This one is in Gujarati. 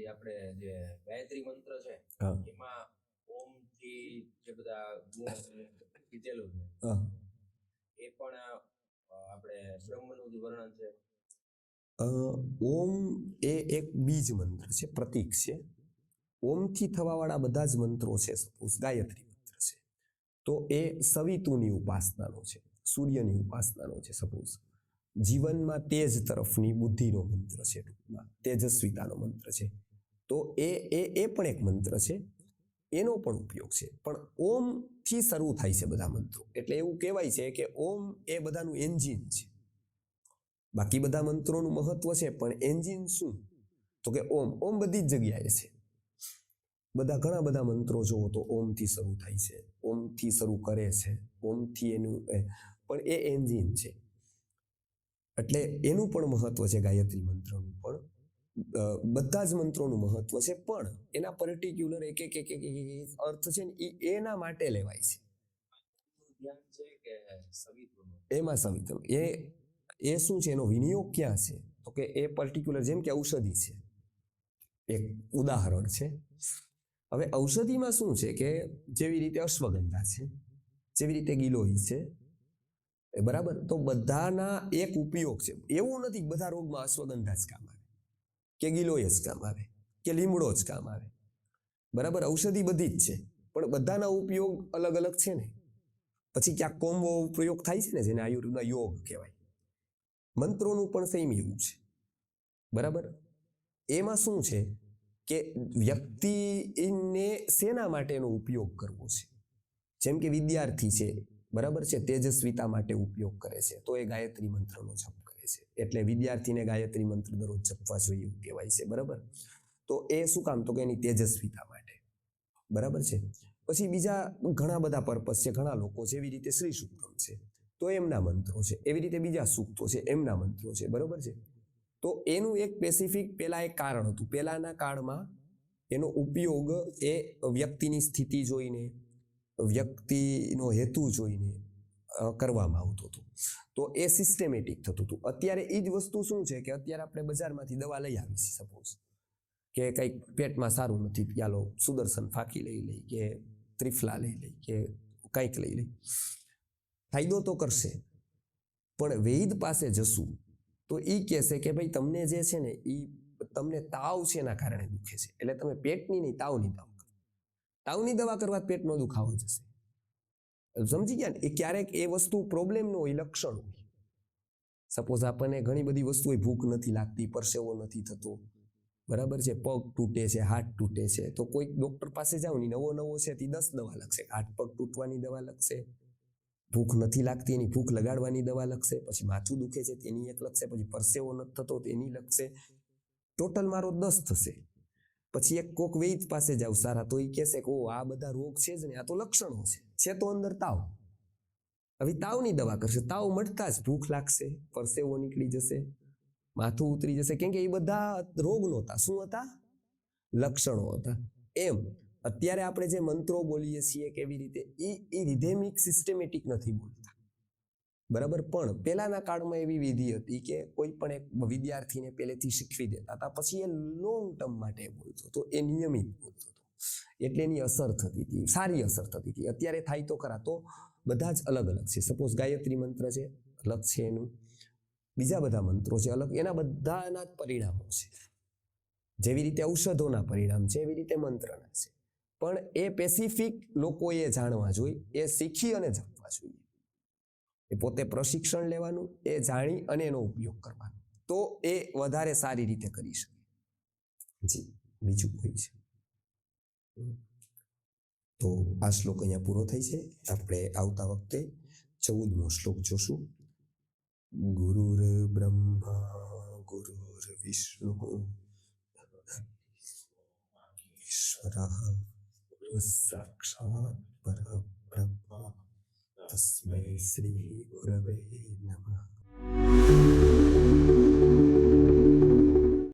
જે આપણે જે ગાયત્રી મંત્ર છે એમાં ઓમ થી જે બધા ગુણ કીધેલું છે એ પણ આપણે બ્રહ્મનું જે વર્ણન છે. ઓમ એ એક બીજ મંત્ર છે, પ્રતીક છે. ઓમથી થવાવાળા બધા જ મંત્રો છે, સપોઝ ગાયત્રી મંત્ર છે તો એ સવિતુની ઉપાસનાનો છે, સૂર્યની ઉપાસનાનો છે. સપોઝ જીવનમાં તેજ તરફની બુદ્ધિનો મંત્ર છે, ટૂંકમાં તેજસ્વીતાનો મંત્ર છે. તો એ પણ એક મંત્ર છે, એનો પણ ઉપયોગ છે. પણ ઓમથી શરૂ થાય છે બધા મંત્રો, એટલે એવું કહેવાય છે કે ઓમ એ બધાનું એન્જિન છે. બાકી બધા મંત્રોનું મહત્વ છે, પણ એન્જિન શું? તો કે ઓમ બધી જ જગ્યાએ છે. બધા ઘણા બધા મંત્રો જોવો તો ઓમથી શરૂ થાય છે, ઓમથી શરૂ કરે છે, ઓમથી એનું પણ એ એન્જિન છે. એટલે એનું પણ મહત્વ છે ગાયત્રી મંત્રનું પણ. બધા જ મંત્રોનું મહત્વ છે, પણ એના પર્ટિક્યુલર એક અર્થ છે ને એના માટે લેવાય છે. ધ્યાન છે કે સવિતુનું? એમાં સવિતુ એ શું છે, એનો વિનિયોગ ક્યાં છે? તો કે એ પર્ટિક્યુલર, જેમ કે ઔષધિ છે, એક ઉદાહરણ છે. હવે ઔષધિમાં શું છે કે જેવી રીતે અશ્વગંધા છે, જેવી રીતે ગિલોઈ છે, બરાબર, તો બધાના એક ઉપયોગ છે. એવું નથી બધા રોગમાં અશ્વગંધા જ કામ આવે, કે ગિલોય જ કામ આવે, કે લીમડો જ કામ આવે. બરાબર, ઔષધિ બધી જ છે, પણ બધાના ઉપયોગ અલગ અલગ છે ને. પછી ક્યાંક કોમ્બો પ્રયોગ થાય છે ને, જેને આયુર્વેદમાં યોગ કહેવાય. મંત્રોનું પણ સેમ એવું છે. બરાબર, એમાં શું છે કે વ્યક્તિને શેના માટેનો ઉપયોગ કરવો છે. જેમ કે વિદ્યાર્થી છે, બરાબર છે, તેજસ્વીતા માટે ઉપયોગ કરે છે, તો એ ગાયત્રી મંત્રનો જપ કરે છે. એટલે વિદ્યાર્થીને ગાયત્રી મંત્ર દરરોજ જપવા જોઈએ એવું કહેવાય છે. બરાબર, તો એ શું કામ? તો કે એની તેજસ્વીતા માટે. બરાબર છે. પછી બીજા ઘણા બધા પર્પસ છે. ઘણા લોકો જેવી રીતે શ્રી સૂક્તમ છે તો એમના મંત્રો છે, એવી રીતે બીજા સૂક્તો છે એમના મંત્રો છે. બરાબર છે. તો એનું એક સ્પેસિફિક પેલા એક કારણ હતું. પેલાના કાળમાં એનો ઉપયોગ એ વ્યક્તિની સ્થિતિ જોઈને, વ્યક્તિનો હેતુ જોઈને કરવામાં આવતો હતો. તો એ સિસ્ટેમેટિક થતું હતું. અત્યારે એ જ વસ્તુ શું છે કે અત્યારે આપણે બજારમાંથી દવા લઈ આવી છીએ, સપોઝ કે કંઈક પેટમાં સારું નથી, ચાલો સુદર્શન ફાકી લઈ લઈ, કે ત્રિફલા લઈ લઈ, કે કંઈક લઈ લઈ, ફાયદો તો કરશે. પણ વૈદ પાસે જશું તો એ કહેશે કે ભાઈ તમને જે છે ને એ તમને તાવ છે એના કારણે દુખે છે, એટલે તમે પેટની નહીં તાવની દવા કરો. તાવની દવા કરવા પેટનો દુખાવો જશે. સમજી ગયા ને? એ ક્યારેક એ વસ્તુ પ્રોબ્લેમ ન હોય, લક્ષણ હોય. સપોઝ આપણને ઘણી બધી વસ્તુ હોય, ભૂખ નથી લાગતી, પરસેવો નથી થતો, બરાબર છે, પગ તૂટે છે, હાથ તૂટે છે, તો કોઈ ડોક્ટર પાસે જાવ ને નવો છે તે 10 દવા લખશે. હાથ પગ તૂટવાની દવા લખશે, ભૂખ નથી લાગતી એની ભૂખ લગાડવાની દવા લખશે, પછી માથું દુખે છે તેની એક લખશે, પછી પરસેવો નથી થતો તેની લખશે. ટોટલ મારો 10 થશે. પછી એક કોક વૈદ પાસે જાવ સારા, તો એ કહેશે કે ઓ આ બધા રોગ છે જ ને, આ તો લક્ષણો છે તો અંદર તાવ. હવે તાવની દવા કરશે, તાવ મળતા જ ભૂખ લાગશે, પરસેવો નીકળી જશે, માથું ઉતરી જશે, કેમ કે એ બધા રોગ નહોતા. શું હતા? લક્ષણો હતા. એમ અત્યારે આપણે જે મંત્રો બોલીએ છીએ કેવી રીતે, એ રિધેમિક સિસ્ટેમેટિક નથી બોલતા. બરાબર, પણ પહેલાના કાળમાં એવી વિધિ હતી કે કોઈ પણ એક વિદ્યાર્થીને પહેલેથી શીખવી દેતા હતા, પછી એ લોંગ ટર્મ માટે બોલતો હતો, એ નિયમિત બોલતો હતો, એટલે એની અસર થતી હતી, સારી અસર થતી હતી. અત્યારે થાય તો ખરા, તો બધા જ અલગ અલગ છે. સપોઝ ગાયત્રી મંત્ર છે, અલગ છે એનું, બીજા બધા મંત્રો છે અલગ, એના બધાના પરિણામો છે. જેવી રીતે ઔષધોના પરિણામ છે એવી રીતે મંત્રના છે. પણ એ સ્પેસિફિક લોકોએ જાણવા જોઈએ, એ શીખી અને જપવા જોઈએ. એ પોતે પ્રશિક્ષણ લેવાનું, એ જાણી અને એનો ઉપયોગ કરવાનો, તો એ વધારે સારી રીતે કરી શકે. જી, બીજું કોઈ છે? તો આ શ્લોક અહીંયા પૂરો થાય છે. આપણે આવતા વખતે 14મો શ્લોક જોશું. ગુરુર બ્રહ્મા ગુરુર વિષ્ણુ ઈશ્વરઃ સાક્ષાત પરબ્રહ્મ તસ્मै શ્રી ગુરવે નમઃ.